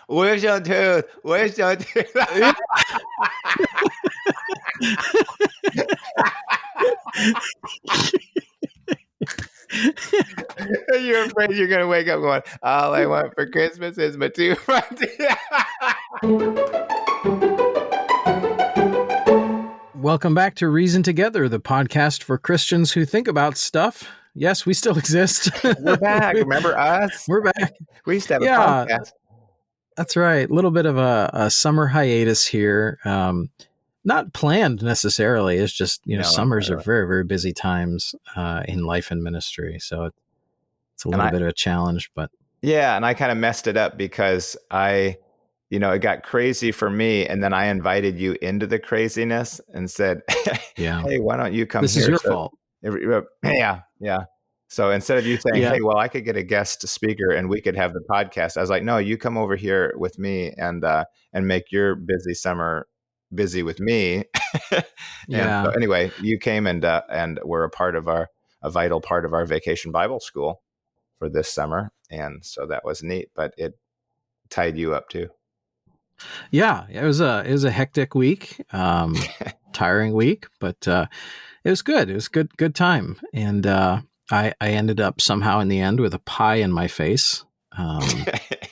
Where's your tooth? Where's your tooth? Yeah. You're afraid you're gonna wake up going, all I want for Christmas is my tooth front teeth. Welcome back to Reason Together, the podcast for Christians who think about stuff. Yes, we still exist. We're back. Remember us? We're back. We used to have a Yeah, podcast. that's right. A little bit of a summer hiatus here. Not planned necessarily. It's just, No, summers no. are very, very busy times in life and ministry. So it's a little bit of a challenge, but. Yeah, and I kind of messed it up because it got crazy for me, and then I invited you into the craziness and said, Yeah. hey, why don't you come This here? is your fault. Yeah. So instead of you saying, Yeah. hey, well, I could get a guest speaker and we could have the podcast, I was like, no, you come over here with me and make your busy summer busy with me. Yeah. So anyway, you came and were a vital part of our vacation Bible school for this summer. And so that was neat, but it tied you up too. Yeah, it was a hectic week, tiring week, but it was good. It was good time. And I ended up somehow in the end with a pie in my face.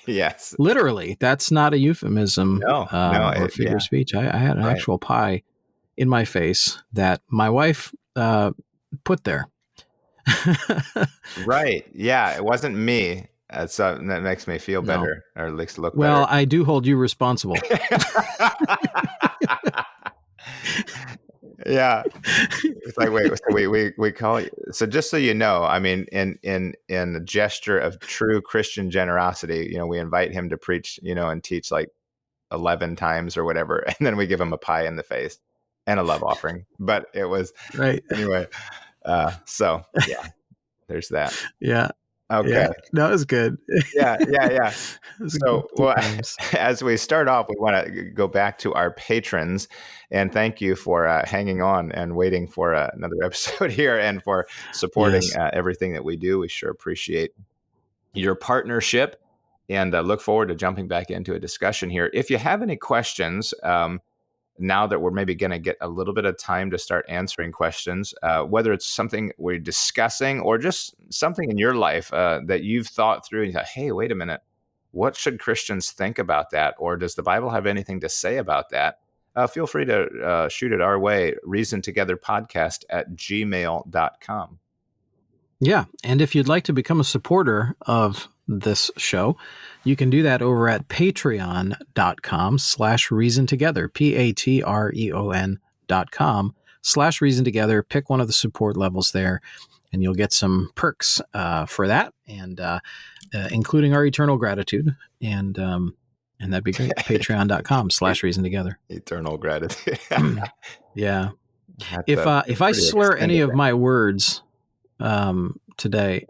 Yes. Literally, that's not a euphemism or figure of speech. I had an actual pie in my face that my wife put there. Right. Yeah. It wasn't me. So that makes me feel better, or at least look better. Well, I do hold you responsible. Yeah. It's like, wait, so we call you. So just so you know, I mean, in a gesture of true Christian generosity, we invite him to preach, and teach like 11 times or whatever. And then we give him a pie in the face and a love offering. But it was right. Anyway. So yeah, there's that. Yeah. Okay. Yeah, that was good. Yeah. So, as we start off, we want to go back to our patrons and thank you for hanging on and waiting for another episode here and for supporting everything that we do. We sure appreciate your partnership and look forward to jumping back into a discussion here. If you have any questions, now that we're maybe going to get a little bit of time to start answering questions, whether it's something we're discussing or just something in your life that you've thought through and you thought, hey, wait a minute, what should Christians think about that? Or does the Bible have anything to say about that? Feel free to shoot it our way, reasontogetherpodcast@gmail.com. Yeah. And if you'd like to become a supporter of this show, you can do that over at patreon.com/reasontogether, patreon.com/reasontogether. Pick one of the support levels there, and you'll get some perks for that, and including our eternal gratitude. And that'd be great. Patreon.com/reasontogether. Eternal gratitude. Yeah. If I slur any of my words today,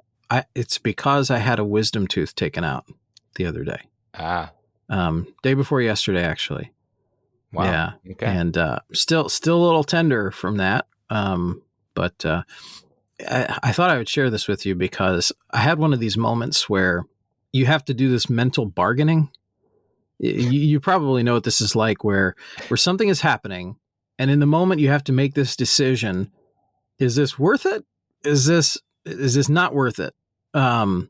it's because I had a wisdom tooth taken out the other day. Day before yesterday, actually. Wow. Yeah. Okay. And still a little tender from that. But I thought I would share this with you because I had one of these moments where you have to do this mental bargaining. You probably know what this is like, where something is happening, and in the moment you have to make this decision: is this worth it? Is this not worth it? And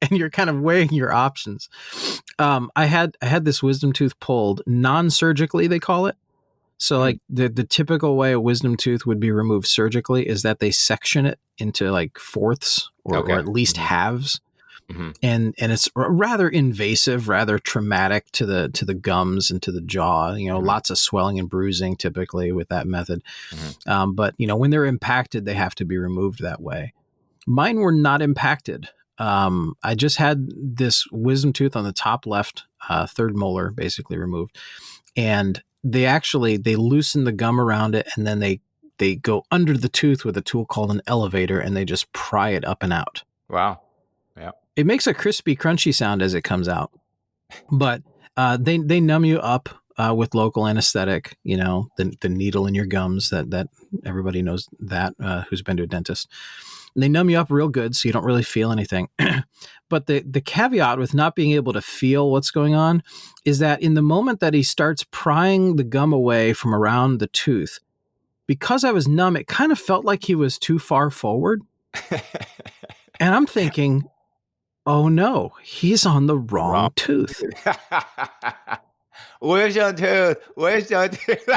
you're kind of weighing your options. I had this wisdom tooth pulled non-surgically, they call it. So like the typical way a wisdom tooth would be removed surgically is that they section it into like fourths or at least halves. Mm-hmm. And it's rather invasive, rather traumatic to the gums and to the jaw. Lots of swelling and bruising typically with that method. Mm-hmm. But when they're impacted, they have to be removed that way. Mine were not impacted. I just had this wisdom tooth on the top left, third molar basically removed, and they loosen the gum around it, and then they go under the tooth with a tool called an elevator, and they just pry it up and out. Wow. Yeah. It makes a crispy, crunchy sound as it comes out, but they numb you up with local anesthetic. The needle in your gums that everybody knows that who's been to a dentist. And they numb you up real good, so you don't really feel anything. But the caveat with not being able to feel what's going on is that in the moment that he starts prying the gum away from around the tooth, because I was numb, it kind of felt like he was too far forward. And I'm thinking, oh no, he's on the wrong tooth. Where's your tooth? Where's your tooth?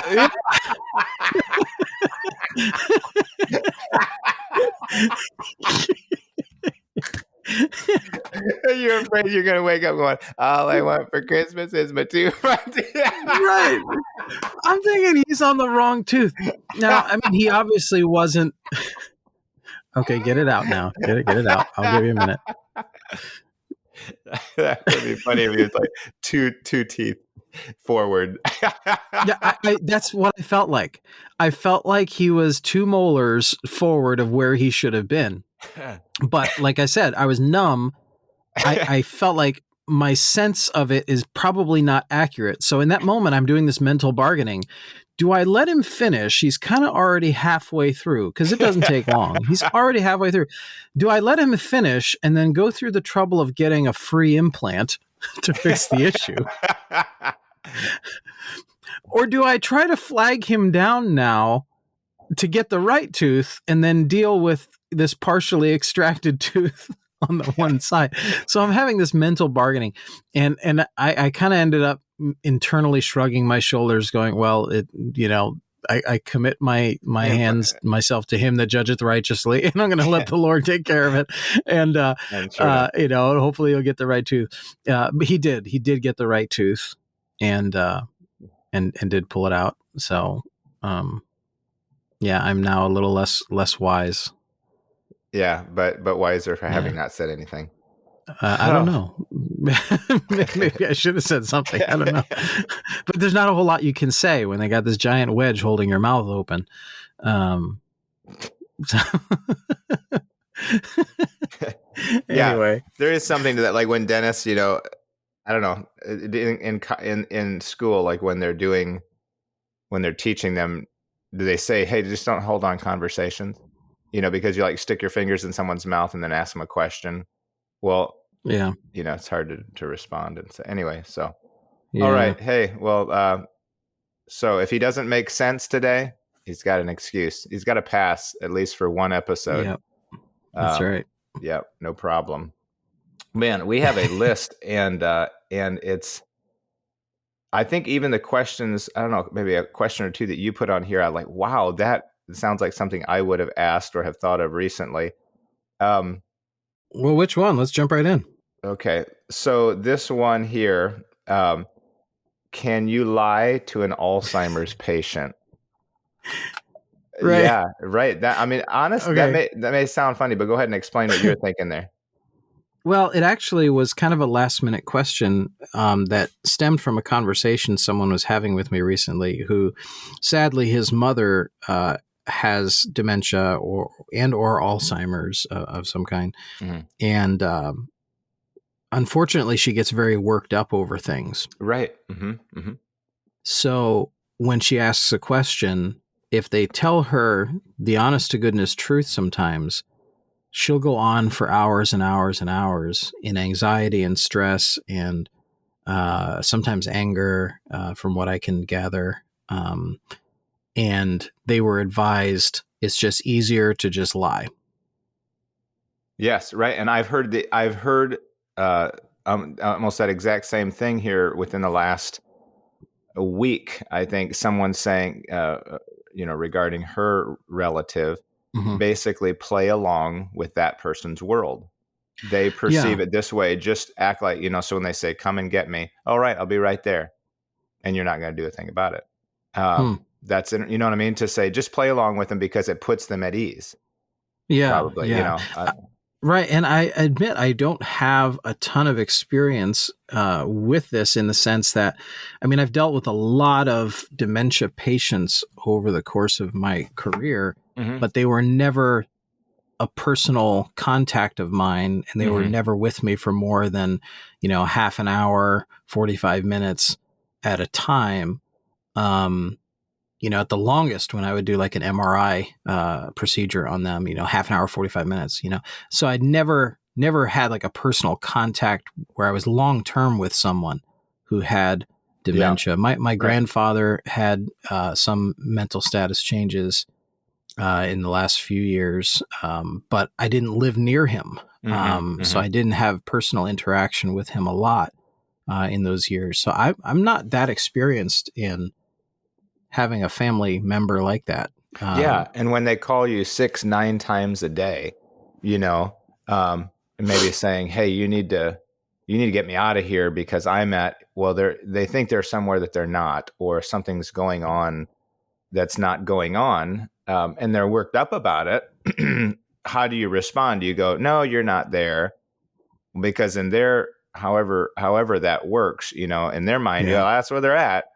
You're afraid you're going to wake up going, all I want for Christmas is my tooth. Right. I'm thinking he's on the wrong tooth. Now, I mean, he obviously wasn't. Okay, get it out now. Get it out. I'll give you a minute. That would be funny if he was like two teeth forward. Yeah, that's what I felt like. I felt like he was 2 molars forward of where he should have been. But like I said, I was numb. I felt like my sense of it is probably not accurate. So in that moment, I'm doing this mental bargaining. Do I let him finish? He's kind of already halfway through, because it doesn't take long. He's already halfway through. Do I let him finish and then go through the trouble of getting a free implant to fix the issue? Or do I try to flag him down now to get the right tooth and then deal with this partially extracted tooth on the one side? So I'm having this mental bargaining, and I kind of ended up internally shrugging my shoulders, going, well, I commit my hands myself to him that judgeth righteously, and I'm going to let the Lord take care of it. And hopefully he'll get the right tooth. But he did get the right tooth, and did pull it out. So, yeah, I'm now a little less wise. Yeah, but wiser for having not said anything. I don't know. Maybe I should have said something. I don't know. But there's not a whole lot you can say when they got this giant wedge holding your mouth open. Anyway, there is something to that. Like when dentists, I don't know, in school, like when they're teaching them, do they say, hey, just don't hold on conversations? Because you like stick your fingers in someone's mouth and then ask them a question. Well, yeah, it's hard to respond and say anyway. So, yeah. All right. Hey, well, so if he doesn't make sense today, he's got an excuse. He's got to pass at least for one episode. Yep. That's right. Yep. No problem. Man, we have a list, and it's, I think even the questions, I don't know, maybe a question or two that you put on here, I'm like, wow, that sounds like something I would have asked or have thought of recently. Well, which one? Let's jump right in. Okay. So this one here, can you lie to an Alzheimer's patient? Right. Yeah, right. Honestly, okay. that may sound funny, but go ahead and explain what you're thinking there. Well, it actually was kind of a last minute question that stemmed from a conversation someone was having with me recently, who sadly his mother has dementia or Alzheimer's of some kind. Mm-hmm. And unfortunately, she gets very worked up over things. Right. Mm-hmm. Mm-hmm. So when she asks a question, if they tell her the honest to goodness truth sometimes, she'll go on for hours and hours and hours in anxiety and stress and sometimes anger, from what I can gather. And they were advised it's just easier to just lie. Yes, right. And I've heard almost that exact same thing here within the last week. I think someone saying, regarding her relative, Mm-hmm. basically play along with that person's world. They perceive it this way. Just act like, so when they say, come and get me. All right, I'll be right there. And you're not going to do a thing about it. That's, you know what I mean? To say, just play along with them because it puts them at ease. Yeah. Probably, yeah. Right. And I admit I don't have a ton of experience with this, in the sense that, I've dealt with a lot of dementia patients over the course of my career, mm-hmm. but they were never a personal contact of mine, and they mm-hmm. were never with me for more than, half an hour, 45 minutes at a time. at the longest when I would do like an MRI procedure on them, half an hour, 45 minutes, so I'd never had like a personal contact where I was long-term with someone who had dementia. Yeah. My Right. grandfather had some mental status changes in the last few years, but I didn't live near him. So I didn't have personal interaction with him a lot in those years. So I'm not that experienced in having a family member like that. Yeah. And when they call you 6-9 times a day, maybe saying, hey, you need to get me out of here because they think they're somewhere that they're not, or something's going on that's not going on. And they're worked up about it. How do you respond? Do you go, no, you're not there? Because in their, however that works, in their mind, that's where they're at,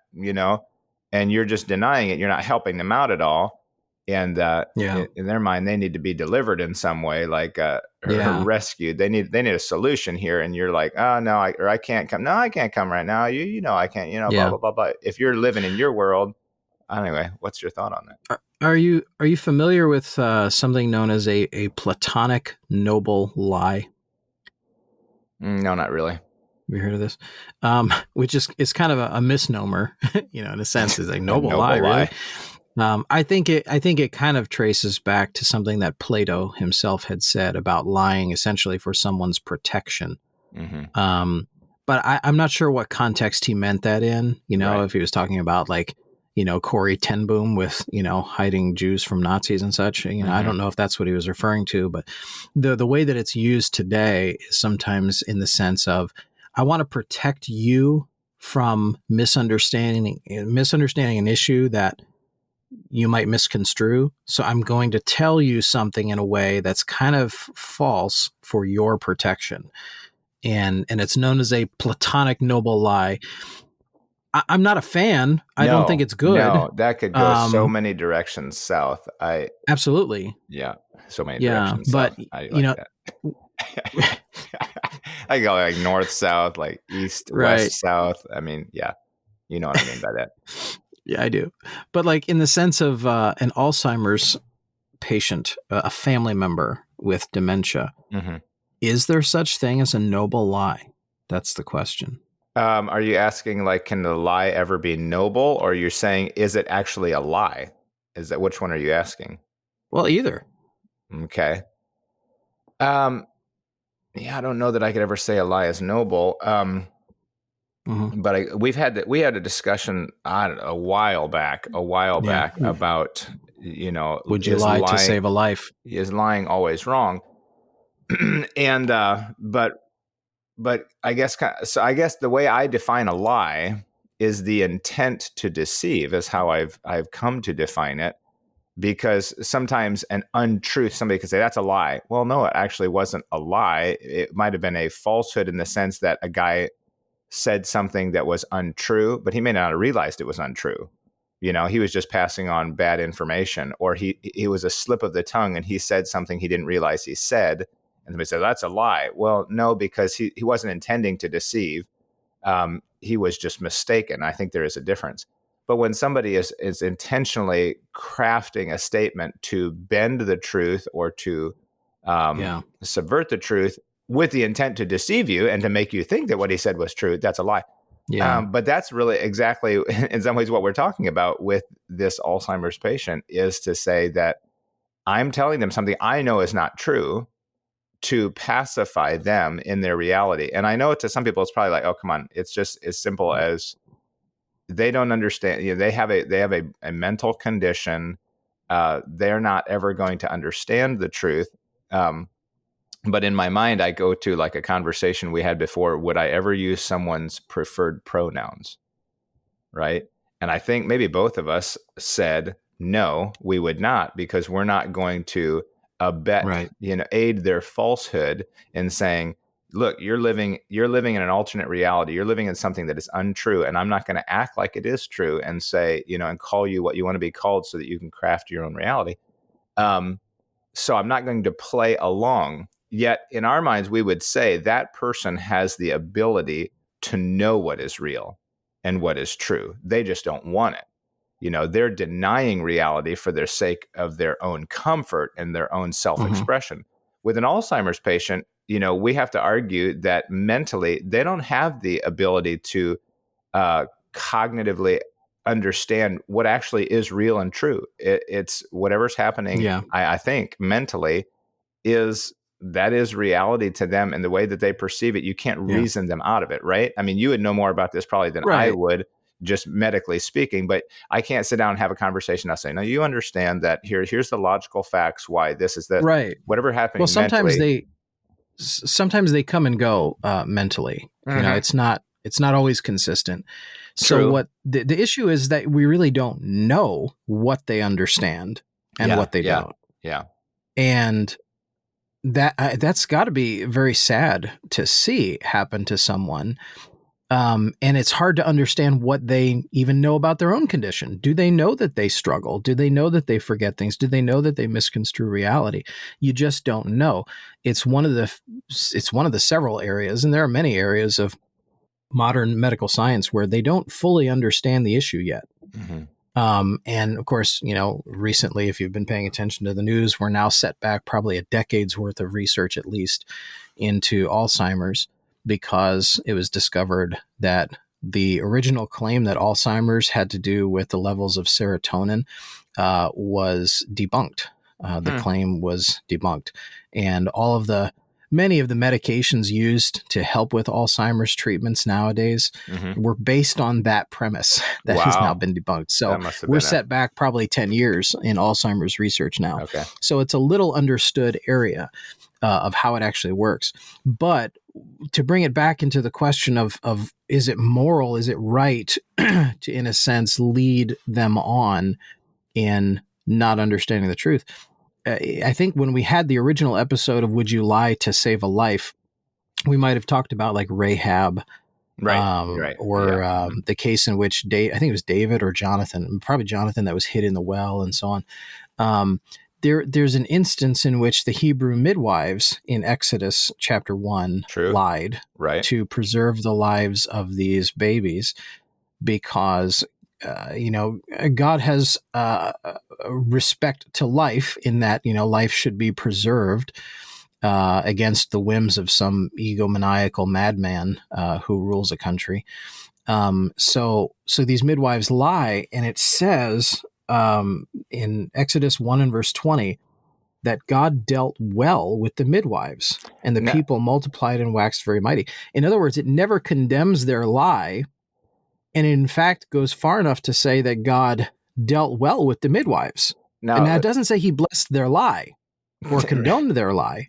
and you're just denying it. You're not helping them out at all. And in their mind, they need to be delivered in some way, like rescued. They need a solution here. And you're like, oh no, I can't come. No, I can't come right now. I can't. Blah blah blah blah. If you're living in your world, anyway, what's your thought on that? Are you familiar with something known as a Platonic noble lie? No, not really. Have you heard of this? Which is kind of a misnomer, in a sense. It's like noble lie, really. I think it kind of traces back to something that Plato himself had said about lying, essentially for someone's protection. Mm-hmm. But I'm not sure what context he meant that in. If he was talking about like, Corrie ten Boom with, hiding Jews from Nazis and such. I don't know if that's what he was referring to, but the way that it's used today is sometimes in the sense of, I want to protect you from misunderstanding an issue that you might misconstrue. So I'm going to tell you something in a way that's kind of false for your protection. And it's known as a Platonic noble lie. I'm not a fan. I don't think it's good. No, that could go so many directions south. Absolutely. Yeah, so many directions but, south. I like that. I go like north, south, like east, west, south. I mean, yeah, you know what I mean by that. Yeah, I do. But like in the sense of an Alzheimer's patient, a family member with dementia, is there such thing as a noble lie? That's the question. Are you asking like, can the lie ever be noble, or you're saying, is it actually a lie? Which one are you asking? Well, either. Okay. Yeah, I don't know that I could ever say a lie is noble. But we had a discussion a while back about, would you lie to save a life? Is lying always wrong? And but I guess the way I define a lie is the intent to deceive, is how I've come to define it. Because sometimes an untruth, somebody could say that's a lie. Well, no, it actually wasn't a lie. It might have been a falsehood in the sense that a guy said something that was untrue, but he may not have realized it was untrue. He was just passing on bad information, or he was a slip of the tongue and he said something he didn't realize he said. And somebody said, that's a lie. Well, no, because he wasn't intending to deceive. He was just mistaken. I think there is a difference. But when somebody is intentionally crafting a statement to bend the truth or to subvert the truth with the intent to deceive you and to make you think that what he said was true, that's a lie. Yeah. But that's really exactly, in some ways, what we're talking about with this Alzheimer's patient, is to say that I'm telling them something I know is not true to pacify them in their reality. And I know to some people, it's probably like, oh, come on. It's just as simple as they don't understand. They have a mental condition. They're not ever going to understand the truth. But in my mind, I go to like a conversation we had before. Would I ever use someone's preferred pronouns? Right. And I think maybe both of us said, no, we would not, because we're not going to aid their falsehood in saying, look, you're living in an alternate reality. You're living in something that is untrue. And I'm not going to act like it is true and say, and call you what you want to be called so that you can craft your own reality. So I'm not going to play along. Yet in our minds, we would say that person has the ability to know what is real and what is true. They just don't want it. they're denying reality for the sake of their own comfort and their own self-expression. With an Alzheimer's patient, we have to argue that mentally they don't have the ability to cognitively understand what actually is real and true. It's whatever's happening, I think, mentally is reality to them, and the way that they perceive it, you can't reason them out of it, right? I mean, you would know more about this probably than I would, just medically speaking, but I can't sit down and have a conversation. I'll say, no, you understand that here's the logical facts why this is the whatever happening. Well, sometimes mentally, they come and go mentally. It's not always consistent. True. So what the issue is that we really don't know what they understand and what they don't. Yeah. And that's got to be very sad to see happen to someone. And it's hard to understand what they even know about their own condition. Do they know that they struggle? Do they know that they forget things? Do they know that they misconstrue reality? You just don't know. It's one of the several areas, and there are many areas of modern medical science where they don't fully understand the issue yet. And of course, recently, if you've been paying attention to the news, we're now set back probably a decade's worth of research, at least, into Alzheimer's, because it was discovered that the original claim that Alzheimer's had to do with the levels of serotonin was debunked. The claim was debunked. And many of the medications used to help with Alzheimer's treatments nowadays were based on that premise that has now been debunked. So we're set back probably 10 years in Alzheimer's research now. Okay. So it's a little understood area of how it actually works. But to bring it back into the question of is it moral, is it right to, in a sense, lead them on in not understanding the truth? I think when we had the original episode of Would You Lie to Save a Life, we might have talked about like Rahab, or the case in which I think it was David or Jonathan, probably Jonathan, that was hid in the well and so on. There's an instance in which the Hebrew midwives in Exodus chapter 1 lied to preserve the lives of these babies because God has respect to life in that, life should be preserved against the whims of some egomaniacal madman who rules a country. So these midwives lie, and it says in Exodus 1 and verse 20 that God dealt well with the midwives, and the people multiplied and waxed very mighty. In other words, it never condemns their lie, and in fact goes far enough to say that God dealt well with the midwives. Now it doesn't say he blessed their lie or condoned their lie.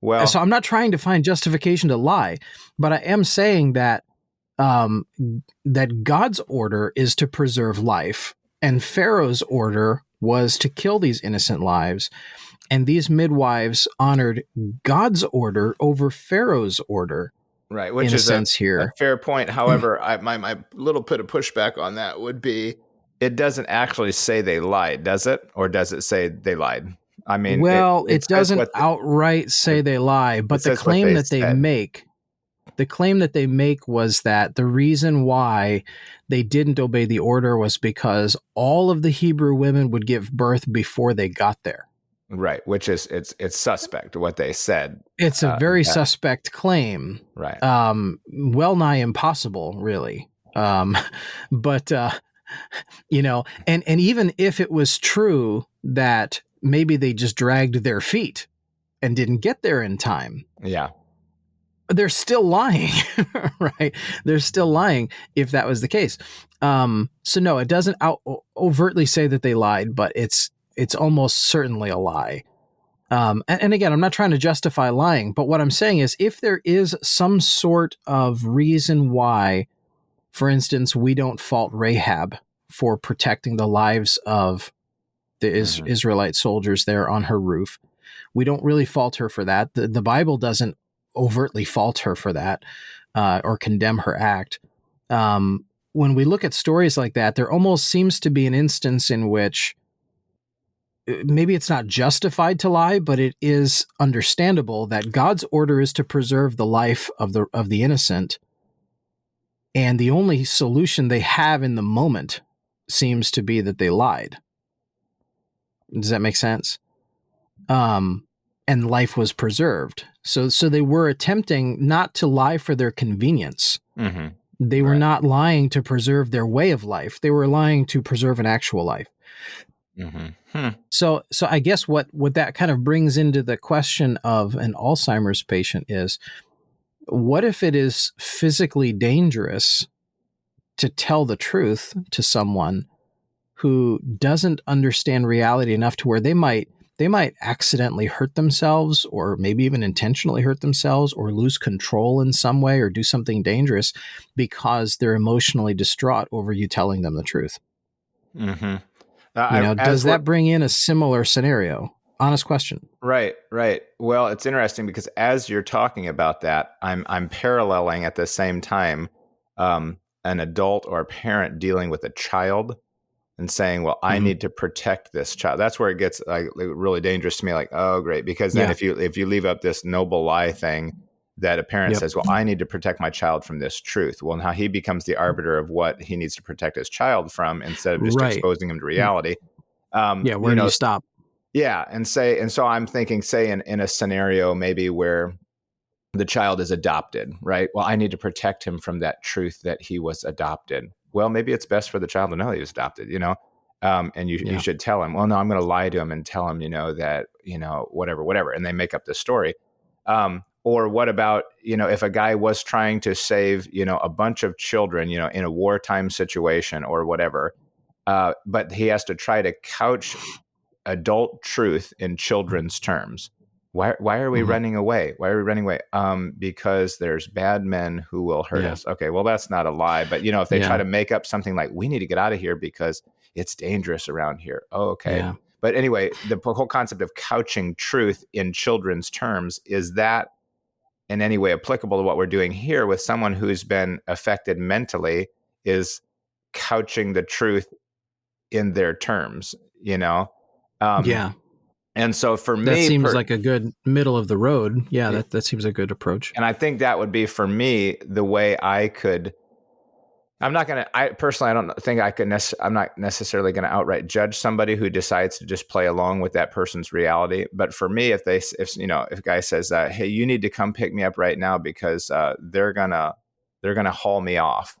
Well, so I'm not trying to find justification to lie, but I am saying that that God's order is to preserve life, and Pharaoh's order was to kill these innocent lives. And these midwives honored God's order over Pharaoh's order. Right, which is a fair point. However, my little bit of pushback on that would be, it doesn't actually say they lied, does it? Or does it say they lied? I mean, well, it doesn't outright say they lie, but the claim that they make was that the reason why they didn't obey the order was because all of the Hebrew women would give birth before they got there. Right, which is it's suspect what they said. It's a very suspect claim. Right. Well nigh impossible, really. But and even if it was true that maybe they just dragged their feet and didn't get there in time. Yeah. They're still lying, right? They're still lying if that was the case. So no, it doesn't overtly say that they lied, but it's almost certainly a lie. And again, I'm not trying to justify lying, but what I'm saying is if there is some sort of reason why, for instance, we don't fault Rahab for protecting the lives of the Israelite soldiers there on her roof, we don't really fault her for that. The Bible doesn't overtly fault her for that or condemn her act. When we look at stories like that, there almost seems to be an instance in which maybe it's not justified to lie, but it is understandable that God's order is to preserve the life of the innocent, and the only solution they have in the moment seems to be that they lied. Does that make sense? And life was preserved. So they were attempting not to lie for their convenience. Mm-hmm. They were not lying to preserve their way of life. They were lying to preserve an actual life. Mm-hmm. So I guess what that kind of brings into the question of an Alzheimer's patient is, what if it is physically dangerous to tell the truth to someone who doesn't understand reality enough to where they might accidentally hurt themselves, or maybe even intentionally hurt themselves, or lose control in some way, or do something dangerous because they're emotionally distraught over you telling them the truth? Mm-hmm. Does that bring in a similar scenario? Honest question. Right. Well, it's interesting because as you're talking about that, I'm paralleling at the same time an adult or a parent dealing with a child and saying, well, I need to protect this child. That's where it gets like really dangerous to me. Like, oh, great. Because then if you leave up this noble lie thing that a parent says, well, I need to protect my child from this truth. Well, now he becomes the arbiter of what he needs to protect his child from instead of just exposing him to reality. Where do you stop? Yeah. And so I'm thinking, say in a scenario maybe where the child is adopted, right? Well, I need to protect him from that truth that he was adopted. Well, maybe it's best for the child to know he was adopted, and you should tell him, well, no, I'm going to lie to him and tell him, that, whatever. And they make up this story. Or what about, if a guy was trying to save, a bunch of children, in a wartime situation or whatever, but he has to try to couch adult truth in children's terms. Why are we running away? Why are we running away? Because there's bad men who will hurt us. Okay, well, that's not a lie. But, if they try to make up something like, we need to get out of here because it's dangerous around here. Oh, okay. Yeah. But anyway, the whole concept of couching truth in children's terms, is that in any way applicable to what we're doing here with someone who's been affected mentally, is couching the truth in their terms, And so for me, that seems like a good middle of the road. Yeah, that seems a good approach. And I think that would be, for me, the way I could. I don't think I could. I'm not necessarily going to outright judge somebody who decides to just play along with that person's reality. But for me, if a guy says, "Hey, you need to come pick me up right now because they're gonna haul me off,"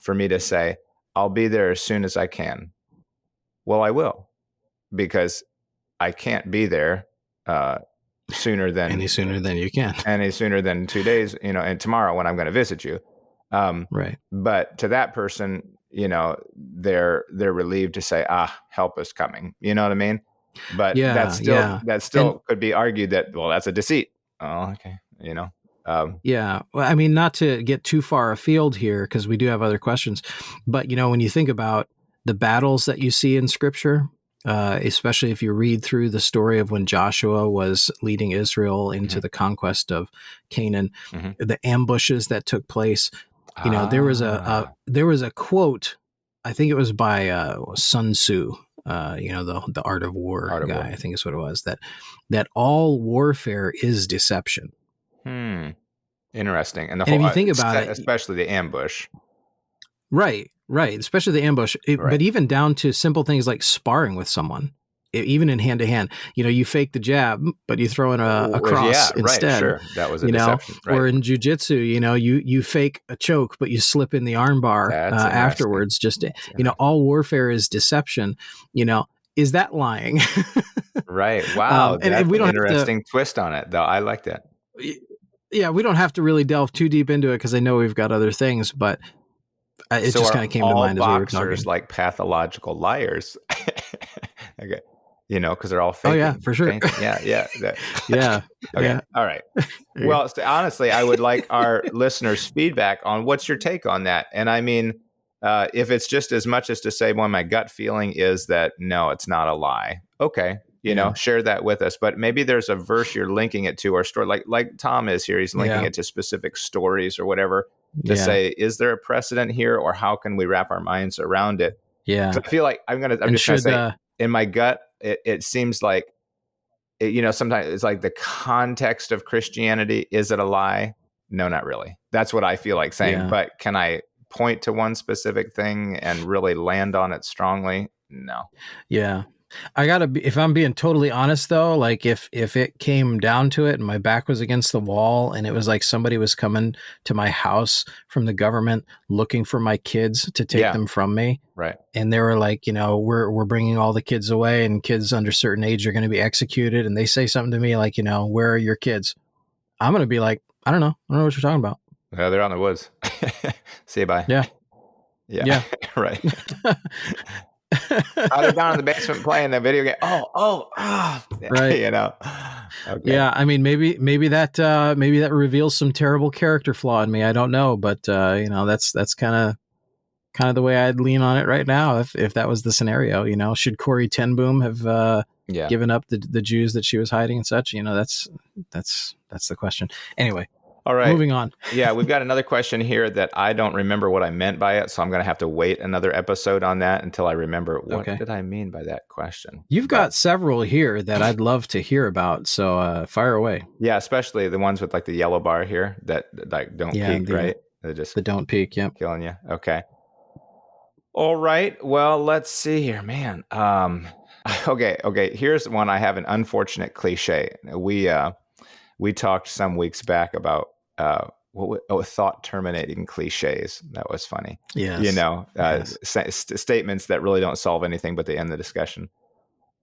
for me to say, "I'll be there as soon as I can." Well, I will, because I can't be there sooner than any sooner than you can, any sooner than 2 days, and tomorrow when I'm going to visit you. Right. But to that person, they're relieved to say, help is coming. You know what I mean? But that still could be argued that, well, that's a deceit. Oh, okay. Well, I mean, not to get too far afield here, because we do have other questions, but when you think about the battles that you see in Scripture, especially if you read through the story of when Joshua was leading Israel into the conquest of Canaan, the ambushes that took place, there was a quote, I think it was by Sun Tzu, the Art of War guy, I think is what it was, that all warfare is deception. Interesting. And if you think about it, especially the ambush. Right. Especially the ambush. But even down to simple things like sparring with someone, even in hand to hand, you fake the jab, but you throw in a cross instead. Right, sure. That was a deception. Right. Or in jujitsu, you fake a choke, but you slip in the arm bar afterwards. Just, all warfare is deception. Is that lying? Right. Wow. And we don't have an interesting twist on it, though. I like that. Yeah, we don't have to really delve too deep into it because I know we've got other things, but it just kind of came to mind as we were talking. Like pathological liars. Okay. Because they're all faking. Oh, yeah, for sure. Yeah. Yeah. Okay. Yeah. All right. Well, honestly, I would like our listeners' feedback on what's your take on that. And I mean, if it's just as much as to say, well, my gut feeling is that, no, it's not a lie. Okay. Share that with us. But maybe there's a verse you're linking it to, or story, like Tom is here. He's linking it to specific stories or whatever to say, is there a precedent here, or how can we wrap our minds around it? Yeah. I feel like I'm just going to say, in my gut, it seems like, sometimes it's like the context of Christianity. Is it a lie? No, not really. That's what I feel like saying. Yeah. But can I point to one specific thing and really land on it strongly. No. Yeah. I gotta be, if I'm being totally honest though, like if it came down to it and my back was against the wall and it was like somebody was coming to my house from the government looking for my kids to take them from me. Right. And they were like, we're bringing all the kids away and kids under certain age are going to be executed. And they say something to me like, where are your kids? I'm going to be like, I don't know what you're talking about. Yeah, they're out in the woods. See you, bye. Yeah. Yeah. Right. They're down in the basement playing the video game. Right. Okay. Yeah, I mean, maybe that reveals some terrible character flaw in me. I don't know, but that's kind of the way I'd lean on it right now. If that was the scenario, should Corrie ten Boom have given up the Jews that she was hiding and such? That's the question. Anyway. All right. Moving on. Yeah, we've got another question here that I don't remember what I meant by it, so I'm going to have to wait another episode on that until I remember what did I mean by that question. You've got several here that I'd love to hear about, so fire away. Yeah, especially the ones with like the yellow bar here that like don't peak, right? They're just the don't peak, yep. Killing you. Okay. All right. Well, let's see here, man. Okay. Here's one. I have an unfortunate cliche. We talked some weeks back about thought terminating cliches. That was funny. Yes. Statements that really don't solve anything, but they end the discussion.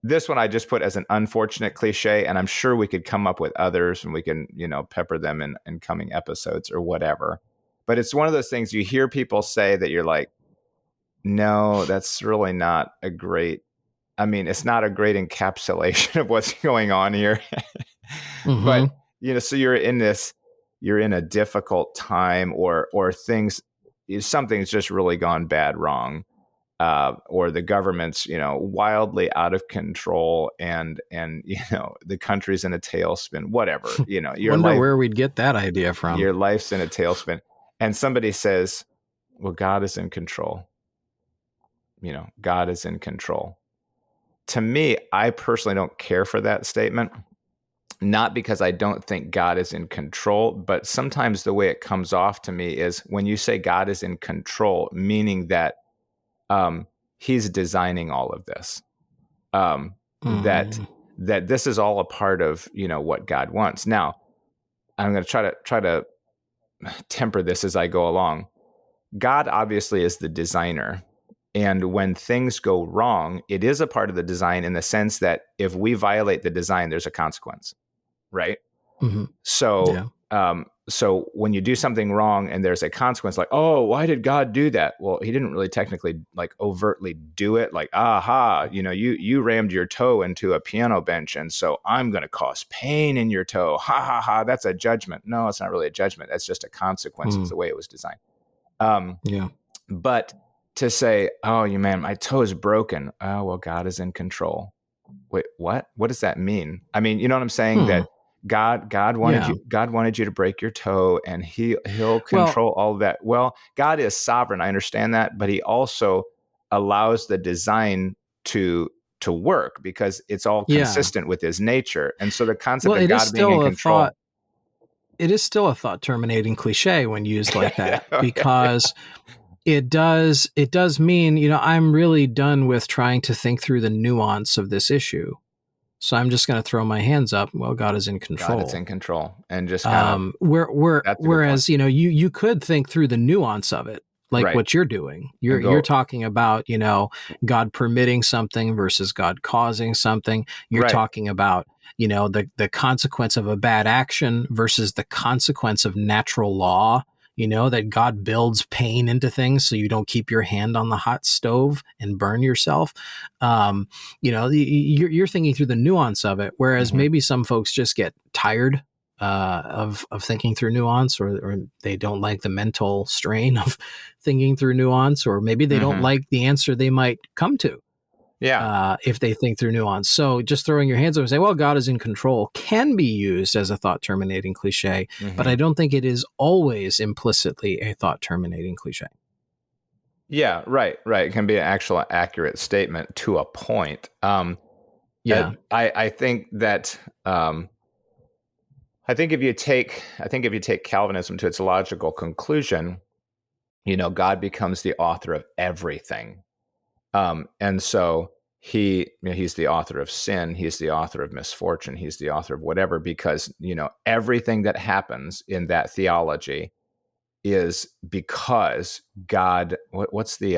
This one I just put as an unfortunate cliche, and I'm sure we could come up with others and we can, pepper them in coming episodes or whatever. But it's one of those things you hear people say that you're like, no, that's really not a great, it's not a great encapsulation of what's going on here. Mm-hmm. But so you're in a difficult time or something's just really gone bad wrong, or the government's, wildly out of control and the country's in a tailspin, whatever, Wonder where we'd get that idea from. Your life's in a tailspin. And somebody says, well, God is in control. God is in control. To me, I personally don't care for that statement. Not because I don't think God is in control, but sometimes the way it comes off to me is when you say God is in control, meaning that he's designing all of this, that this is all a part of, what God wants. Now, I'm going to try to temper this as I go along. God obviously is the designer. And when things go wrong, it is a part of the design in the sense that if we violate the design, there's a consequence. Right. Mm-hmm. So when you do something wrong and there's a consequence, like, oh, why did God do that? Well, he didn't really technically like overtly do it. Like, you rammed your toe into a piano bench. And so I'm going to cause pain in your toe. Ha ha ha. That's a judgment. No, it's not really a judgment. That's just a consequence. It's the way it was designed. But to say, oh, my toe is broken. Oh, well, God is in control. Wait, what? What does that mean? You know what I'm saying? That God wanted you to break your toe, and he'll control all of that. Well, God is sovereign. I understand that, but he also allows the design to work because it's all consistent with his nature. And so the concept of God being in control. It is still a thought terminating cliche when used like that, because it does mean, I'm really done with trying to think through the nuance of this issue. So I'm just going to throw my hands up. Well, God is in control. God is in control. And just kind of, whereas, you could think through the nuance of it, like what you're doing. You're talking about, God permitting something versus God causing something. You're talking about, the consequence of a bad action versus the consequence of natural law. That God builds pain into things so you don't keep your hand on the hot stove and burn yourself. You're thinking through the nuance of it, whereas maybe some folks just get tired of thinking through nuance, or they don't like the mental strain of thinking through nuance, or maybe they don't like the answer they might come to. If they think through nuance. So just throwing your hands up and say, well, God is in control can be used as a thought terminating cliche, but I don't think it is always implicitly a thought terminating cliche. Yeah, right. It can be an actual accurate statement to a point. I think that I think if you take Calvinism to its logical conclusion, God becomes the author of everything. And so he's the author of sin. He's the author of misfortune. He's the author of whatever, because, everything that happens in that theology is because God, what's the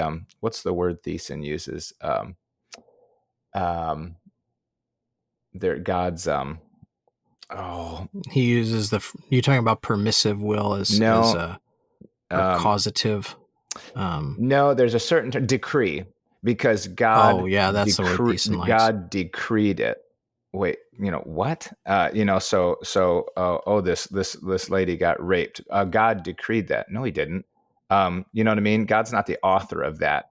word Thiessen uses? God's, he uses you're talking about permissive will as or causative. No, there's a certain decree, because God, that's the word Thiessen likes. God decreed it. Wait, what? This lady got raped. God decreed that. No, he didn't. You know what I mean? God's not the author of that.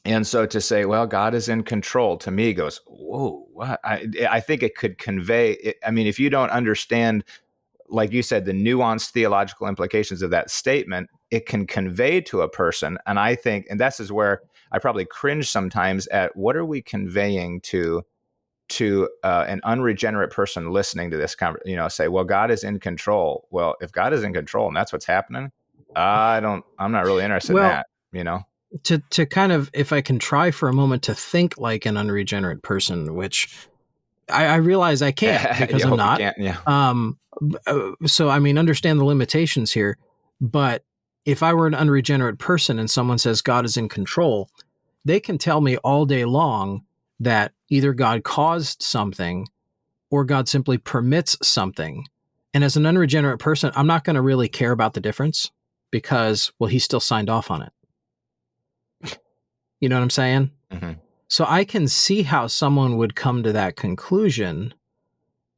And so to say, well, God is in control, to me goes, whoa, what? I think it could convey it. I mean, if you don't understand, like you said, the nuanced theological implications of that statement, it can convey to a person. And I think, and this is where I probably cringe sometimes at, what are we conveying to an unregenerate person listening to this conversation? Say, well, God is in control. Well, if God is in control and that's what's happening, I'm not really interested in that, To kind of, if I can try for a moment to think like an unregenerate person, which I realize I can't, because I'm not. So, I mean, understand the limitations here. But if I were an unregenerate person and someone says God is in control, they can tell me all day long that either God caused something or God simply permits something. And as an unregenerate person, I'm not going to really care about the difference, because, well, he still signed off on it. You know what I'm saying? Mm-hmm. So I can see how someone would come to that conclusion.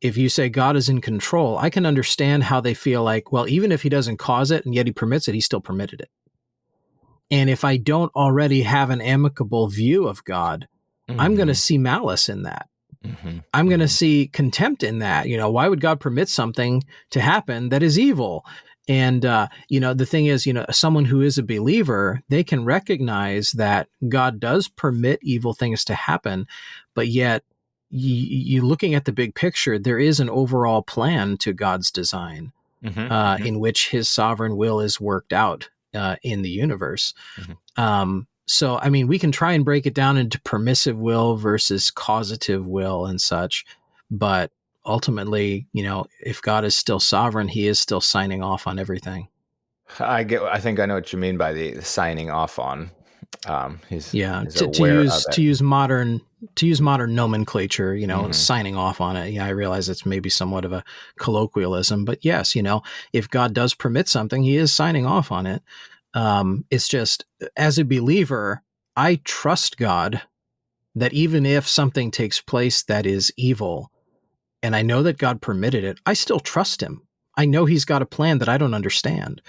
If you say God is in control, I can understand how they feel like, well, even if he doesn't cause it and yet he permits it, he still permitted it. And if I don't already have an amicable view of God, I'm going to see malice in that. I'm going to see contempt in that. Why would God permit something to happen that is evil? And, the thing is, someone who is a believer, they can recognize that God does permit evil things to happen, but yet you looking at the big picture, there is an overall plan to God's design, in which his sovereign will is worked out in the universe. So, I mean, we can try and break it down into permissive will versus causative will and such, but ultimately, if God is still sovereign, he is still signing off on everything. I think I know what you mean by the signing off on. He's to use modern nomenclature, signing off on it. Yeah, I realize it's maybe somewhat of a colloquialism, but yes, if God does permit something, he is signing off on it. It's just, as a believer, I trust God that even if something takes place that is evil, and I know that God permitted it, I still trust him. I know he's got a plan that I don't understand.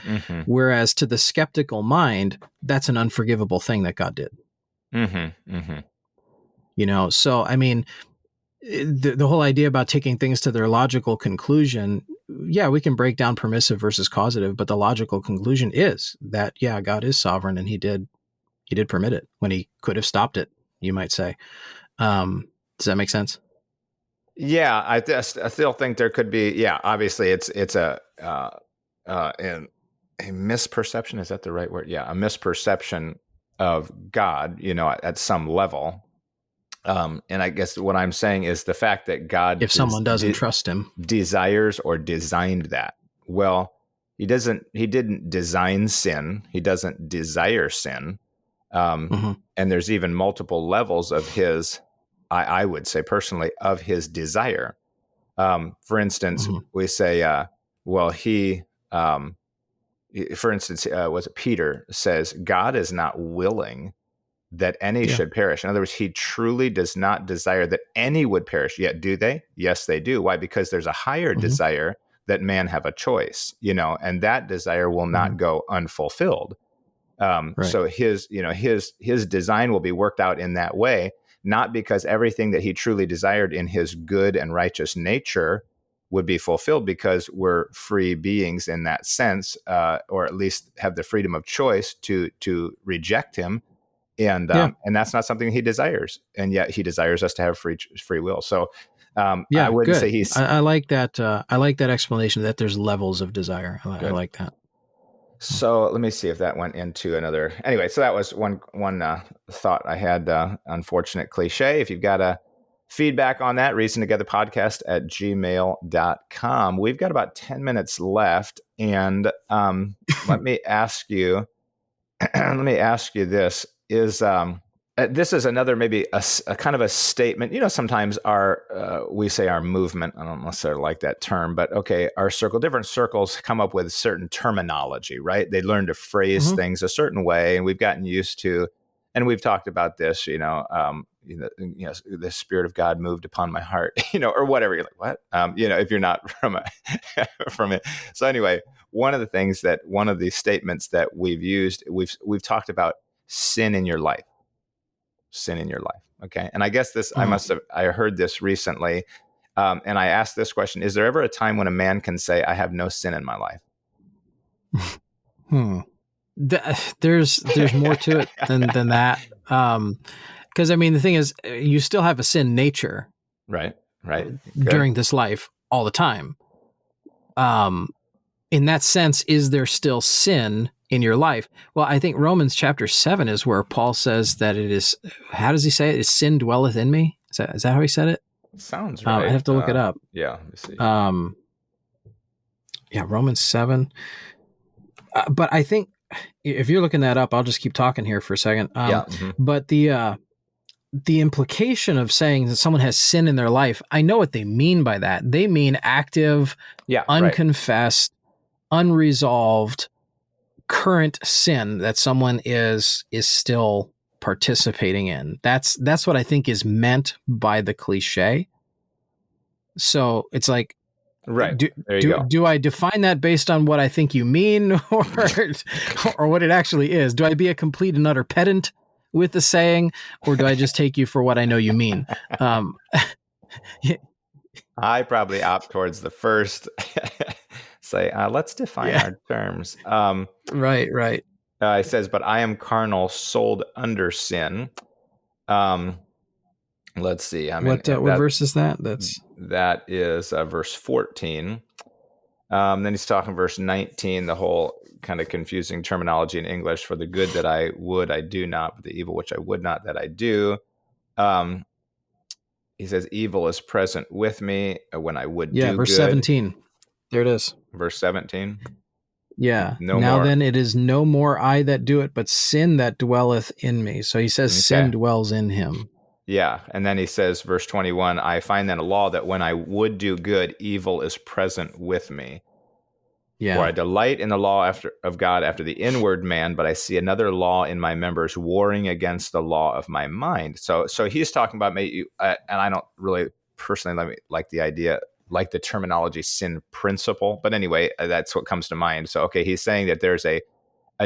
Whereas to the skeptical mind, that's an unforgivable thing that God did. So, I mean, the whole idea about taking things to their logical conclusion, yeah, we can break down permissive versus causative, but the logical conclusion is that, yeah, God is sovereign and he did permit it when he could have stopped it, you might say. Does that make sense? Yeah, I still think there could be. Yeah, obviously, it's a misperception. Is that the right word? Yeah, a misperception of God. At some level. And I guess what I'm saying is the fact that God, if someone doesn't trust him, desires or designed that. Well, he didn't design sin. He doesn't desire sin. And there's even multiple levels of his, I would say personally, of his desire. For instance, we say, for instance, was it Peter says, God is not willing that any should perish. In other words, he truly does not desire that any would perish. Yet do they? Yes, they do. Why? Because there's a higher desire that man have a choice, and that desire will not go unfulfilled. So his design will be worked out in that way, not because everything that he truly desired in his good and righteous nature would be fulfilled, because we're free beings in that sense, or at least have the freedom of choice to reject him. And that's not something he desires, and yet he desires us to have free will. So I wouldn't say he's. I like that. I like that explanation that there's levels of desire. I like that. So let me see if that went into another. Anyway, so that was one thought I had. Unfortunate cliche. If you've got a feedback on that, reasontogetherpodcast@gmail.com. We've got about 10 minutes left, and let me ask you. Let me ask you this: this is another maybe a kind of a statement. Sometimes we say our movement. I don't necessarily like that term, but okay, different circles come up with certain terminology, right? They learn to phrase things a certain way, and we've gotten used to. And we've talked about this, the Spirit of God moved upon my heart, or whatever. You're like, what? If you're not from from it. So anyway, one of the statements that we've used, we've talked about sin in your life. Okay. And I guess I heard this recently. And I asked this question: is there ever a time when a man can say, I have no sin in my life? There's more to it than that. Because the thing is, you still have a sin nature. Right. During this life all the time. In that sense, is there still sin in your life? Well, I think Romans chapter 7 is where Paul says that it is, how does he say it? Is sin dwelleth in me? Is that how he said it? Sounds right. I have to look it up. Yeah. Let me see. Romans 7. But I think if you're looking that up, I'll just keep talking here for a second. But the implication of saying that someone has sin in their life, I know what they mean by that. They mean active, unconfessed, unresolved, current sin that someone is still participating in. That's what I think is meant by the cliche. So it's like, right. Do I define that based on what I think you mean, or what it actually is? Do I be a complete and utter pedant with the saying, or do I just take you for what I know you mean? I probably opt towards the first. Say, let's define our terms. Right. It says, but I am carnal, sold under sin. Let's see. What verse is that? That is verse 14. Then he's talking verse 19, the whole kind of confusing terminology in English. For the good that I would, I do not, but the evil which I would not, that I do. He says, evil is present with me when I would do good. Verse 17. There it is. Verse 17. Yeah. Now then it is no more I that do it, but sin that dwelleth in me. So he says sin dwells in him. Yeah. And then he says, verse 21, I find then a law that when I would do good, evil is present with me. Yeah. For I delight in the law of God after the inward man, but I see another law in my members warring against the law of my mind. So he's talking about and I don't really personally like the terminology sin principle, but anyway, that's what comes to mind. So, okay, he's saying that there's a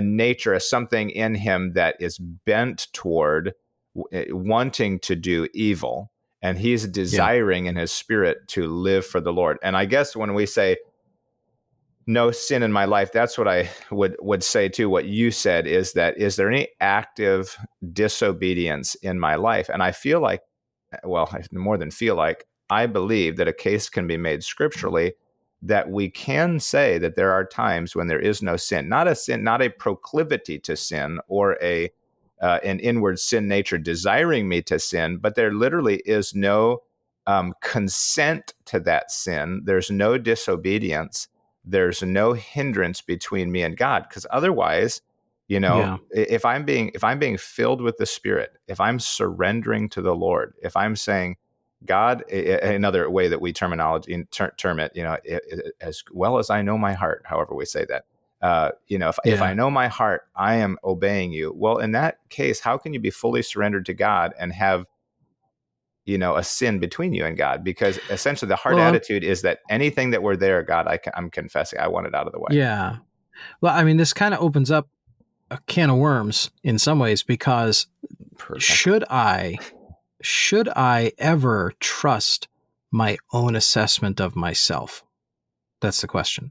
nature, something in him that is bent toward wanting to do evil, and he's desiring in his spirit to live for the Lord. And I guess when we say no sin in my life, that's what I would say too. What you said is that, is there any active disobedience in my life? And I feel like, well, more than feel like, I believe that a case can be made scripturally that we can say that there are times when there is no sin, not a proclivity to sin or an inward sin nature desiring me to sin, but there literally is no consent to that sin. There's no disobedience. There's no hindrance between me and God, because otherwise, if I'm being filled with the Spirit, if I'm surrendering to the Lord, if I'm saying, God, another way that we term it, as well as I know my heart, however we say that, if I know my heart, I am obeying you. Well, in that case, how can you be fully surrendered to God and have, a sin between you and God? Because essentially the heart attitude is that anything that were there, God, I'm confessing, I want it out of the way. Yeah. Well, this kind of opens up a can of worms in some ways, because should I ever trust my own assessment of myself? That's the question.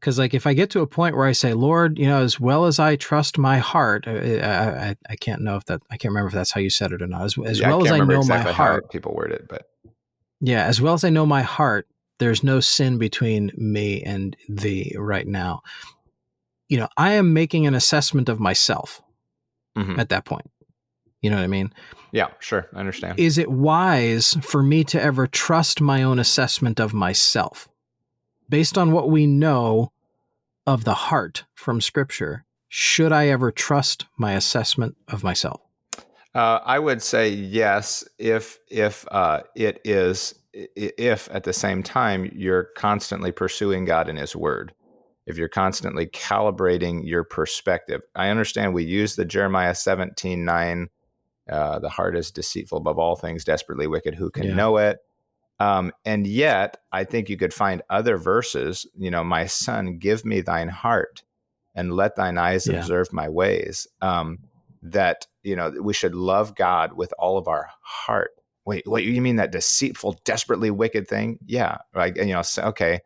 Because if I get to a point where I say, Lord, as well as I trust my heart, I can't remember if that's how you said it or not. As well as I know my heart, how people word it, but as well as I know my heart, there's no sin between me and thee right now. I am making an assessment of myself Mm-hmm. at that point. You know what I mean? Yeah, sure. I understand. Is it wise for me to ever trust my own assessment of myself? Based on what we know of the heart from Scripture, should I ever trust my assessment of myself? I would say yes, if it is, if at the same time you're constantly pursuing God in His Word, if you're constantly calibrating your perspective. I understand we use the Jeremiah 17:9. The heart is deceitful above all things, desperately wicked. Who can Yeah. know it? And yet, I think you could find other verses. My son, give me thine heart, and let thine eyes Yeah. observe my ways. That we should love God with all of our heart. Wait, you mean that deceitful, desperately wicked thing? Yeah, right. Okay.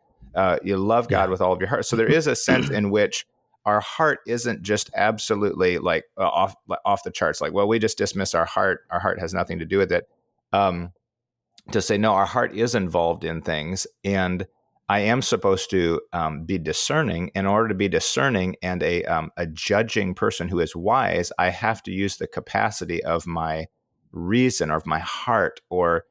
You love God Yeah. with all of your heart. So there is a sense in which our heart isn't just absolutely like off the charts. Like, well, we just dismiss our heart. Our heart has nothing to do with it. To say, no, our heart is involved in things, and I am supposed to be discerning. In order to be discerning and a judging person who is wise, I have to use the capacity of my reason, or of my heart, or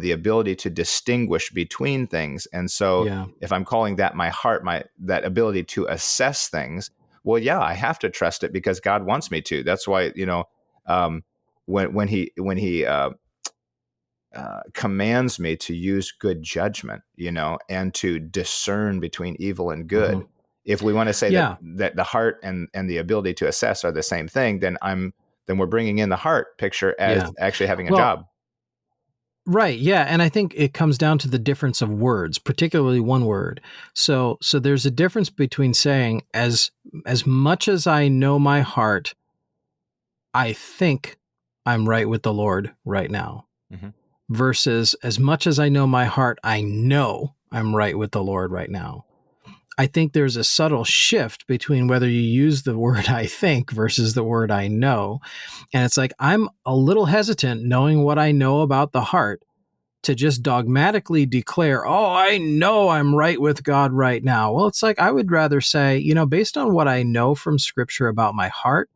the ability to distinguish between things. And so, Yeah. if I'm calling that my heart, that ability to assess things, well, yeah, I have to trust it because God wants me to. That's why when he commands me to use good judgment, and to discern between evil and good. Mm-hmm. If we want to say Yeah. that the heart and the ability to assess are the same thing, then we're bringing in the heart picture as Yeah. actually having a Well, job. right. Yeah. And I think it comes down to the difference of words, particularly one word. So there's a difference between saying, as much as I know my heart, I think I'm right with the Lord right now, Mm-hmm. versus as much as I know my heart, I know I'm right with the Lord right now. I think there's a subtle shift between whether you use the word I think versus the word I know. And it's like, I'm a little hesitant knowing what I know about the heart to just dogmatically declare, oh, I know I'm right with God right now. Well, it's like, I would rather say, based on what I know from Scripture about my heart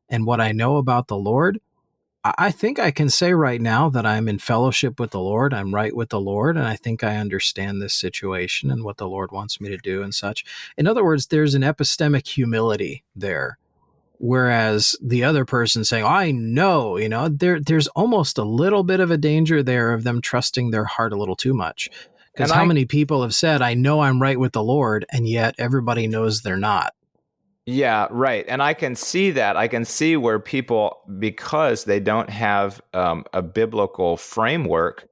and what I know about the Lord, I think I can say right now that I'm in fellowship with the Lord. I'm right with the Lord. And I think I understand this situation and what the Lord wants me to do and such. In other words, there's an epistemic humility there. Whereas the other person saying, I know, there's almost a little bit of a danger there of them trusting their heart a little too much. Because how many people have said, I know I'm right with the Lord, and yet everybody knows they're not. Yeah, right. And I can see that. I can see where people, because they don't have a biblical framework,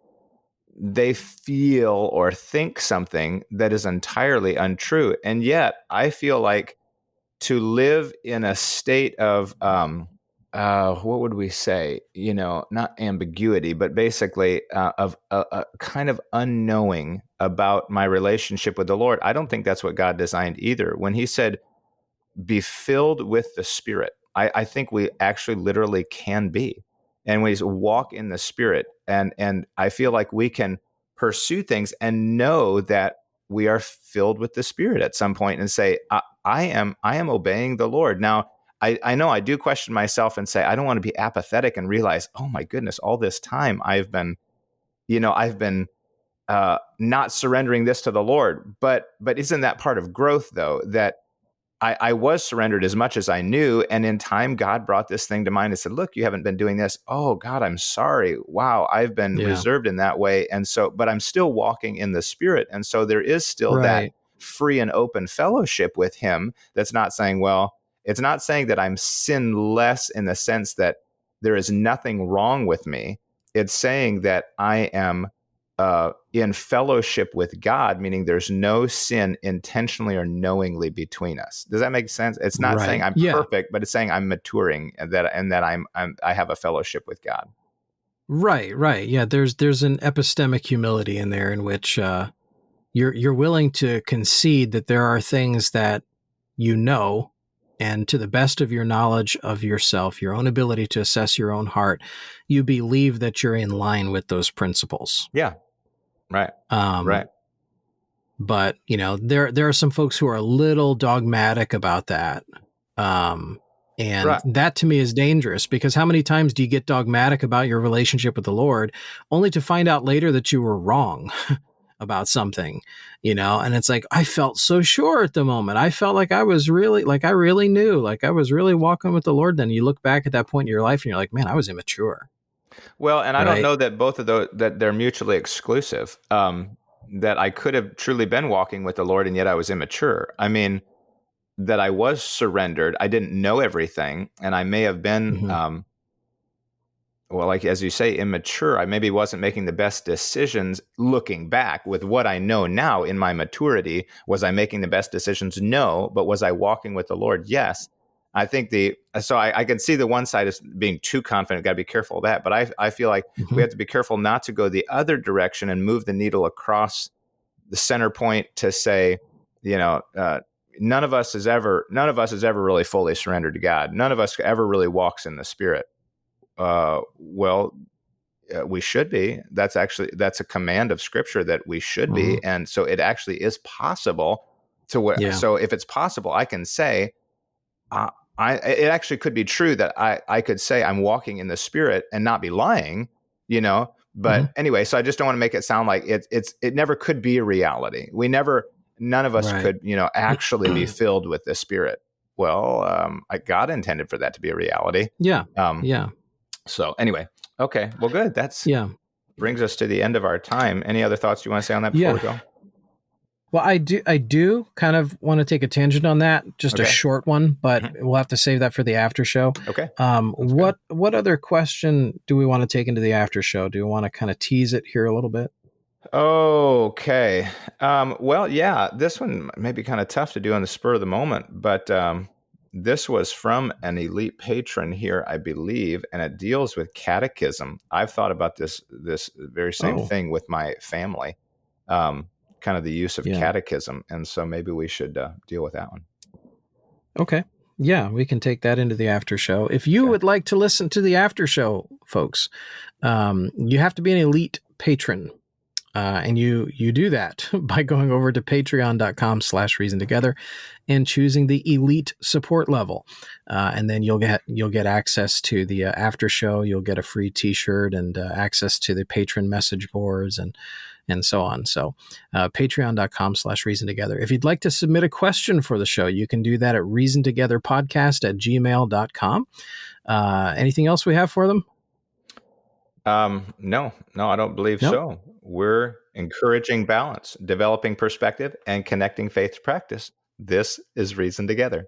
they feel or think something that is entirely untrue. And yet, I feel like to live in a state of, what would we say? Not ambiguity, but basically of a kind of unknowing about my relationship with the Lord. I don't think that's what God designed either. When He said, be filled with the Spirit. I think we actually literally can be. And we walk in the Spirit. And I feel like we can pursue things and know that we are filled with the Spirit at some point and say, I am obeying the Lord. Now, I know I do question myself and say, I don't want to be apathetic and realize, oh my goodness, all this time I've been not surrendering this to the Lord. But isn't that part of growth, though, that I was surrendered as much as I knew. And in time, God brought this thing to mind and said, look, you haven't been doing this. Oh, God, I'm sorry. Wow, I've been reserved in that way. And so, but I'm still walking in the Spirit. And so there is still that free and open fellowship with Him. That's not saying, well, it's not saying that I'm sinless in the sense that there is nothing wrong with me. It's saying that I am in fellowship with God, meaning there's no sin intentionally or knowingly between us. Does that make sense? It's not saying I'm perfect, but it's saying I'm maturing and that I have a fellowship with God. Right. Yeah, there's an epistemic humility in there in which you're willing to concede that there are things that and to the best of your knowledge of yourself, your own ability to assess your own heart, you believe that you're in line with those principles. Yeah. Right. Right. But there are some folks who are a little dogmatic about that. And Right. that to me is dangerous, because how many times do you get dogmatic about your relationship with the Lord only to find out later that you were wrong about something, and it's like, I felt so sure at the moment. I felt like I was really, like I really knew, like I was really walking with the Lord. Then you look back at that point in your life and you're like, man, I was immature. Well, and I don't Right. know that both of those, that they're mutually exclusive. That I could have truly been walking with the Lord and yet I was immature. I mean, that I was surrendered. I didn't know everything, and I may have been, Mm-hmm. well, like as you say, immature. I maybe wasn't making the best decisions looking back with what I know now in my maturity. Was I making the best decisions? No. But was I walking with the Lord? Yes. I think I can see the one side is being too confident. Got to be careful of that. But I feel like we Mm-hmm. have to be careful not to go the other direction and move the needle across the center point to say, none of us is ever really fully surrendered to God. None of us ever really walks in the Spirit. We should be. That's a command of Scripture that we should Mm-hmm. be, and so it actually is possible to where. Yeah. So if it's possible, I can say, it actually could be true that I could say I'm walking in the Spirit and not be lying, Mm-hmm. But anyway, so I just don't want to make it sound like it never could be a reality. None of us Right. could, actually be filled with the Spirit. Well, God intended for that to be a reality. Yeah. Um, Yeah. so anyway, okay, well, good. That's Yeah. brings us to the end of our time. Any other thoughts you want to say on that before Yeah. we go? Well, I do kind of want to take a tangent on that, just a Okay. short one, but Mhm. we'll have to save that for the after show. Okay. Sounds good. What other question do we want to take into the after show? Do we want to kind of tease it here a little bit? Okay. Well, yeah, this one may be kind of tough to do on the spur of the moment, but this was from an elite patron here, I believe, and it deals with catechism. I've thought about this very same Oh, thing with my family, kind of the use of yeah. catechism, and so maybe we should deal with that one. Okay. Yeah, we can take that into the after show. If you Okay. would like to listen to the after show, folks, you have to be an elite patron. And you do that by going over to patreon.com/reason together and choosing the elite support level. And then you'll get access to the after show. You'll get a free t-shirt and access to the patron message boards and so on. So patreon.com/reason together. If you'd like to submit a question for the show, you can do that at reasontogetherpodcast@gmail.com. Anything else we have for them? No, I don't believe Nope. so. We're encouraging balance, developing perspective, and connecting faith to practice. This is Reason Together.